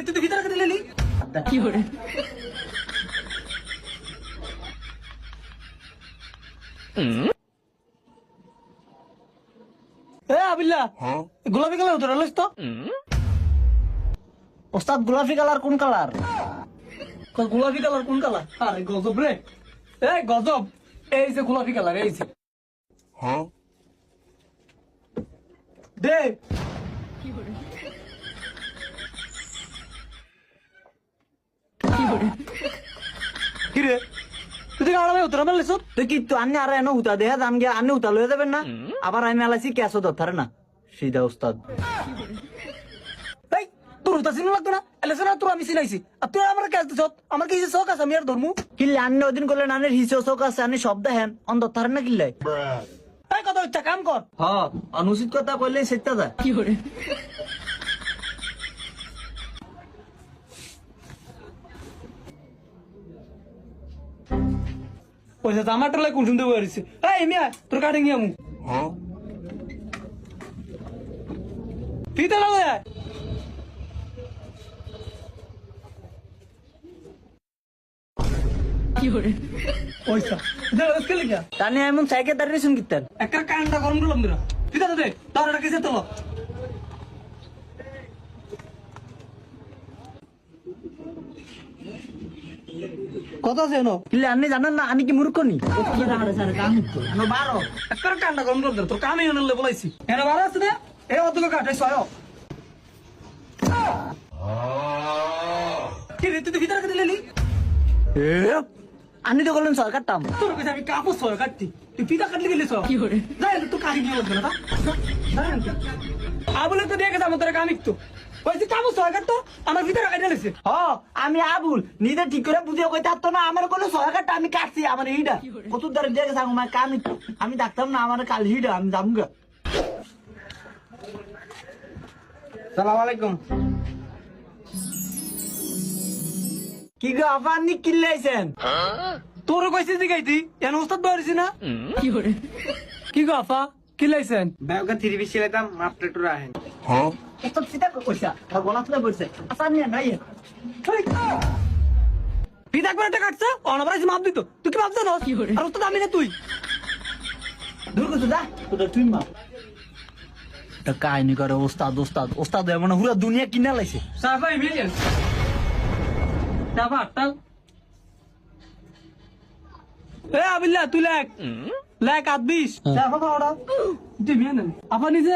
তুই তো ভিতরে কেটে নিলি কি করে এ আবিল্লা গোলাপি কালার ধরে লইস তো ওস্তাদ গোলাপি কালার কোন কালার? গোলাপি কালার কোন কালার? আরে গজব রে, এই গজব। এই যে গোলাপি কালার, এই যে দে কি রে তুই আড়াই উত্তর মেলিস তুই কি তো আন্নে আর এনে হুতা দেখা দাম গিয়া আন্নে হুতা লয়ে যাবেন না? আবার আমি আলাইছি ক্যাশও ধরতারে না সিধা ওস্তাদ। এই তোর হুতা চিনা লাগতো না? এলে না তোর আমি চিনাইছি, আর তুই আমার ক্যাশ দিছ। আমার কি শখ আছে আমি আর ধর্মু? কিল্লে আন্নে ওদিন করলেন আন্নের হিসেও চোখ আছে আন্নি শব্দ হেন অন ধরতারে না কিল্লাই? এই কথা হচ্ছে কাম কর। হ অনুচিত কথা কইলে সেটা যায় কি করে পয়সা জামাটা লাই কোন শুনতে পারিস? এই মিয়া তোর কাটে গিয়ে আমু ফিতে লাগে কি করে পয়সা দে আজকে লিখা তানে এমন সাইকেল দাঁড়িয়ে শুন কিতেন একটা কান্ডা গরম করলাম দিরা ফিতে দে তার এটা কিসে তোলো কত আছে নো কিল্লে আন্নি জানেন না আমি কি মূর্খ নি? একটা কান্ডা গরম করে দে তোর কামে এনে বলাইছি এনে বারো আছে না এই অতকে কাটে ছয় কি রে তুই তো ভিতরে কেটে নিলি আন্নি তো করলেন সরকার টাম তোর কাছে আমি কাপড় ছয় কাটতি তুই পিতা কাটলি গেলি ছয় কি করে যাই তো কাহি নিয়ে লাগবে না আবলে তো দেখে যাবো তোর কামিক তো বলছি কাপড় ছয় কাটতো আমার ভিতরে কাটে নিছে হ আমি আবুল নিজে ঠিক করে বুঝিয়ে কই থাকতো না আমার কোনো সরকারটা আমি কাটছি আমার এইটা কত ধরে দেখে থাকো আমার কামি আমি ডাকতাম না আমার কাল হিটা আমি যাবো সালাম আলাইকুম কি গো আপা আপনি কিল্লাইছেন? তোর কইছি জিগাইতি এন ওস্তাদ বাড়িছি না কি করে কি গো আফা কি লাইছেন ব্যাগটা 3 পিস ছিলাম মাপটা টুরা আহেন এত সিধা কইছা আর গলা তুলে বলছে আসান নিয়ে নাই পিতা করে টাকা কাটছে অনবরাইছি মাপ দিত তুই কি ভাবছ না আর ওস্তাদ আমি না তুই দূর করতে যা তোদের তুই মা এটা কাহিনী করে ওস্তাদ ওস্তাদ ওস্তাদ এমন পুরো দুনিয়া কিনা লাইছে সাফাই মিলিয়ন সাফা টাল এ আবিল্লা তুই লাগ লাগ 20 দেখো না ওরা তুই মেনে আপা নিজে